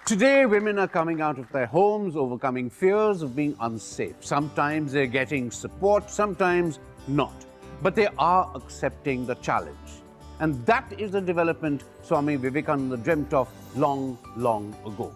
Today, women are coming out of their homes, overcoming fears of being unsafe. Sometimes they're getting support, sometimes not. But they are accepting the challenge. And that is the development Swami Vivekananda dreamt of long, long ago.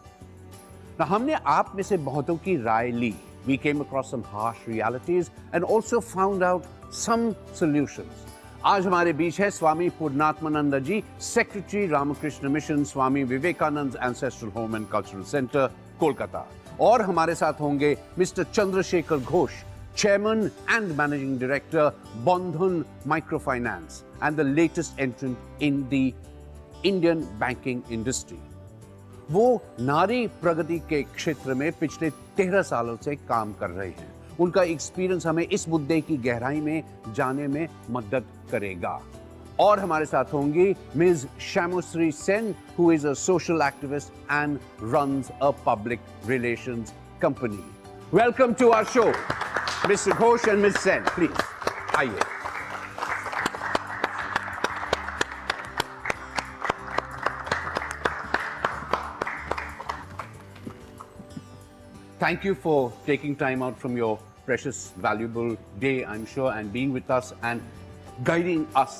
Now, हमने आप में से बहुतों की राय ली. We came across some harsh realities and also found out some solutions. आज हमारे बीच है Swami Purnatmananda ji, secretary Ramakrishna mission Swami Vivekananda ancestral home and cultural centre, Kolkata. और हमारे साथ होंगे mister Chandrashekhar Ghosh, chairman and managing director, Bandhan micro finance and the latest entrant in the Indian banking industry. वो नारी प्रगति के क्षेत्र में पिछले 13 सालों से काम कर रहे हैं. उनका एक्सपीरियंस हमें इस मुद्दे की गहराई में जाने में मदद करेगा. और हमारे साथ होंगी miss Shyamashree Sen, who is a social activist and runs a public relations company. Welcome to our show, mister Ghosh and miss Sen, please आइए. Thank you for taking time out from your precious, valuable day, I'm sure, and being with us and guiding us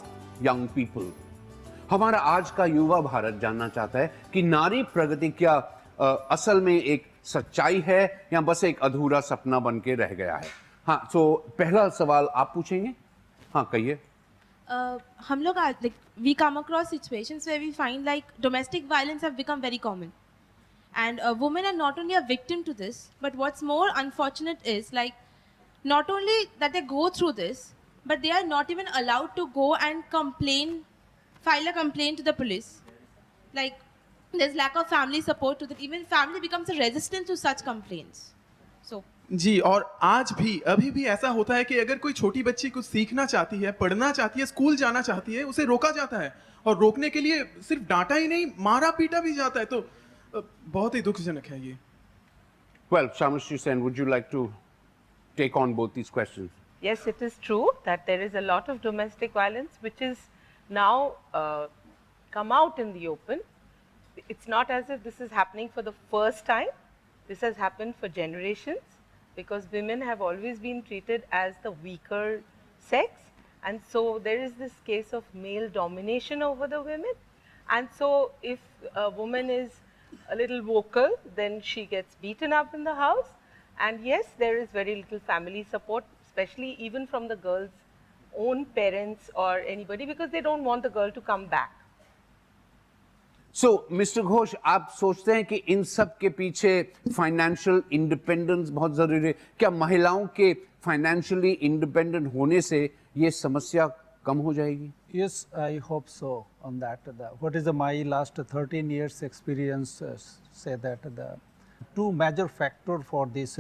young people. हमारा आज का युवा भारत जानना चाहता है कि नारी प्रगति क्या असल में एक सच्चाई है या बस एक अधूरा सपना बन के रह गया है. हाँ, तो पहला सवाल आप पूछेंगे. हाँ, कहिए. हम लोग we come across situations where we find like domestic violence have become very common. And women are not only a victim to this, but what's more unfortunate is like not only that they go through this, but they are not even allowed to go and file a complaint to the police. Like there's lack of family support to that. Even family becomes a resistance to such complaints. So जी, और आज भी अभी भी ऐसा होता है कि अगर कोई छोटी बच्ची कुछ सीखना चाहती है, पढ़ना चाहती है, स्कूल जाना चाहती है, उसे रोका जाता है. और रोकने के लिए सिर्फ डांटा ही नहीं, मारा पीटा भी जाता है. तो बहुत ही दुखजनक है ये. Well, Shamashri Sen, would you like to take on both these questions? Yes, it is true that there is a lot of domestic violence which is now come out in the open. It's not as if this is happening for the first time. This has happened for generations because women have always been treated as the weaker sex, and so there is this case of male domination over the women. And so if a woman is a little vocal, then she gets beaten up in the house. And yes, there is very little family support, especially even from the girl's own parents or anybody, because they don't want the girl to come back. So, Mr. Ghosh, आप सोचते हैं कि इन सब के पीछे financial independence बहुत जरूरी है? क्या महिलाओं के फाइनेंशियली इंडिपेंडेंट होने से ये समस्या कम हो जाएगी? Yes, I hope so on that. What is my last 13 years experience say that the two major factor for this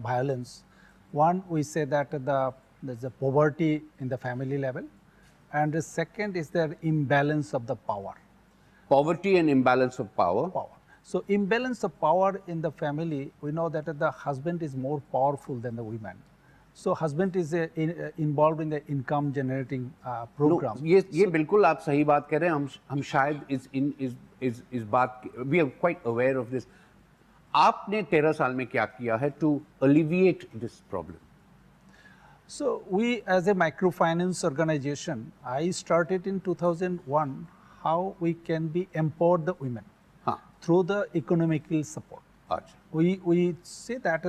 violence. One, we say that there's a poverty in the family level, and the second is the imbalance of the power. Poverty and imbalance of power. So imbalance of power in the family, we know that the husband is more powerful than the women. So husband is involved in the income generating program. No, ये बिल्कुल आप सही बात कह रहे हैं. हम शायद इस बात we are quite aware of this. आपने 13 साल में क्या किया है to alleviate this problem? So we, as a microfinance organization, I started in 2001 how we can be empower the women through the economical support. अच्छा. We say that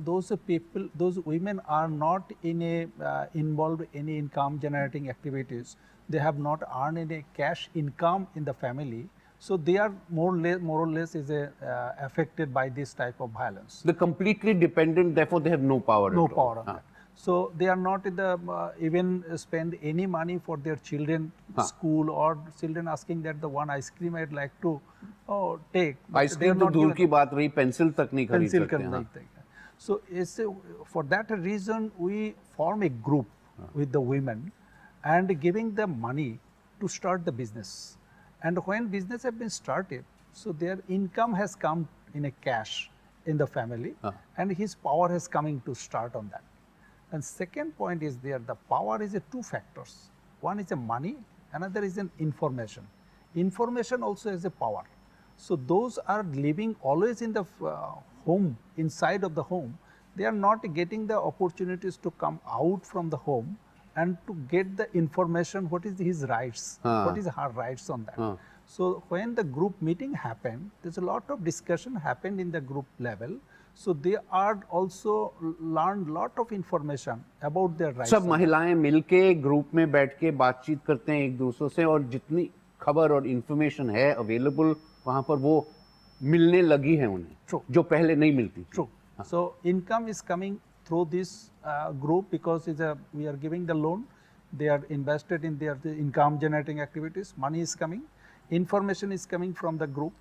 those people, those women are not in involved in any income generating activities. They have not earned any cash income in the family, so they are more or less is affected by this type of violence. They're completely dependent, therefore they have no power. No power on that. So they are not in the even spend any money for their children school, or children asking that the one ice cream I'd like to take. Ice cream तो दूर की बात रही, pencil तक नहीं खरीद सकते हैं. So for that reason we form a group with the women and giving them money to start the business. And when business have been started, so their income has come in a cash in the family, and his power has coming to start on that. And second point is there, the power is a two factors. One is a money, another is an information. Information also is a power. So those are living always in the home, inside of the home. They are not getting the opportunities to come out from the home and to get the information, what is his rights, what is her rights on that. So when the group meeting happened, there's a lot of discussion happened in the group level. So they are also learned lot of information about their rights. सब महिलाएं मिलके group में बैठ के बातचीत करते हैं एक दूसरे से और जितनी खबर और इंफॉर्मेशन है अवेलेबल वहाँ पर वो मिलने लगी है उन्हें True. जो पहले नहीं मिलती थी. True. So income is coming through this group because we are giving the loan. They are invested in their income generating activities. Money is coming. Information is coming from the group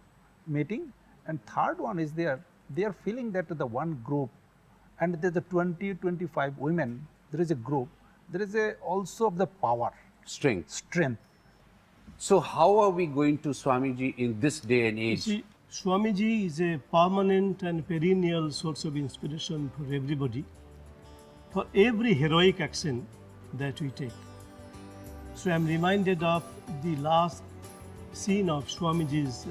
meeting. And third one is they are feeling that the one group and there's a 20-25 women, there is a group, there is also of the power, Strength. strength. So how are we going to Swamiji in this day and You age? see, Swamiji is a permanent and perennial source of inspiration for everybody, for every heroic action that we take. So I'm reminded of the last scene of Swamiji's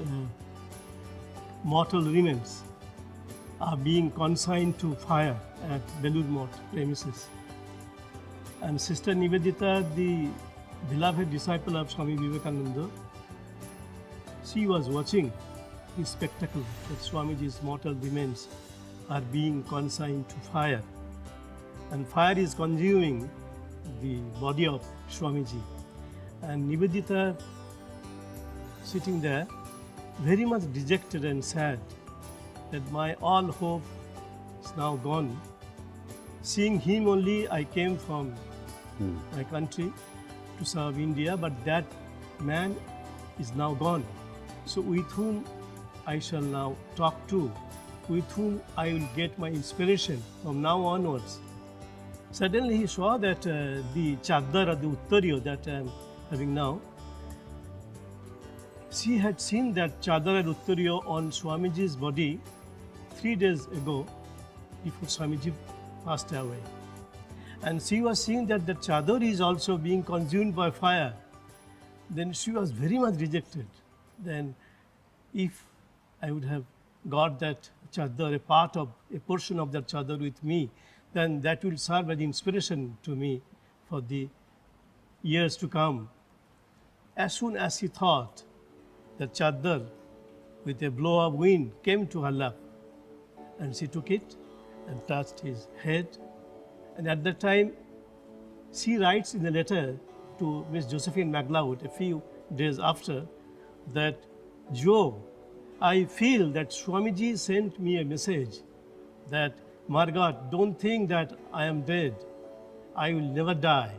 mortal remains are being consigned to fire at Belur Math premises. And Sister Nivedita, the beloved disciple of Swami Vivekananda, she was watching the spectacle that Swamiji's mortal remains are being consigned to fire. And fire is consuming the body of Swamiji. And Nivedita, sitting there, very much dejected and sad that my all hope is now gone. Seeing him only, I came from my country to serve India, but that man is now gone. So with whom I shall now talk to, with whom I will get my inspiration from now onwards. Suddenly he saw that the chadar or the uttariyo that I am having now, she had seen that chadar and uttariyo on Swamiji's body 3 days ago before Swamiji passed away. And she was seeing that the chadar is also being consumed by fire. Then she was very much dejected. Then if I would have got that chadar, a portion of that chadar with me, then that will serve as inspiration to me for the years to come. As soon as she thought, the chadar with a blow of wind came to her lap, and she took it and touched his head. And at that time, she writes in a letter to Miss Josephine MacLeod a few days after that, Joe, I feel that Swamiji sent me a message that, Margaret, don't think that I am dead. I will never die.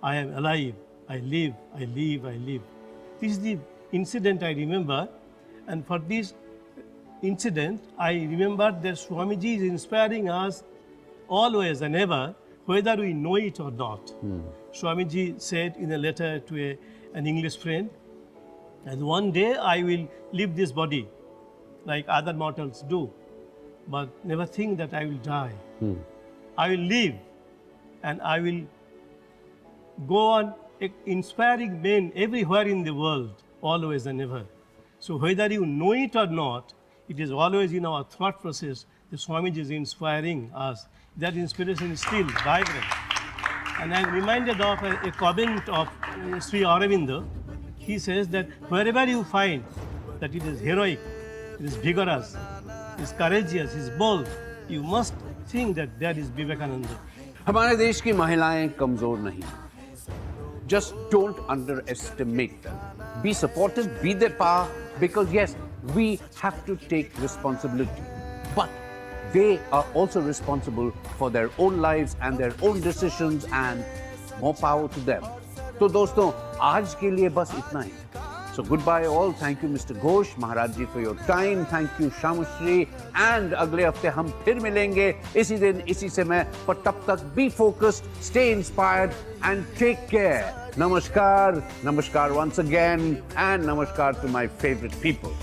I am alive. I live, I live, I live. This is the incident I remember. And for this incident, I remember that Swamiji is inspiring us always and ever, whether we know it or not. Swamiji said in a letter to an English friend, and one day I will leave this body like other mortals do, but never think that I will die. I will live and I will go on inspiring men everywhere in the world, always and ever. So whether you know it or not, it is always in our thought process that Swamiji is inspiring us. That inspiration is still vibrant. And I am reminded of a comment of Sri Aurobindo. He says that wherever you find that it is heroic, it is vigorous, it is courageous, it is bold, you must think that there is Vivekananda. हमारे देश की महिलाएं कमजोर नहीं. Just don't underestimate them. Be supportive, be their power, because yes, we have to take responsibility. But they are also responsible for their own lives and their own decisions, and more power to them. तो दोस्तों, आज के लिए बस इतना ही. So goodbye all. Thank you Mr. Ghosh, Maharaj ji for your time. Thank you Shamushri. And अगले हफ्ते हम फिर मिलेंगे इसी दिन इसी समय. पर तब तक be focused, stay inspired and take care. Namaskar, namaskar once again, and namaskar to my favorite people.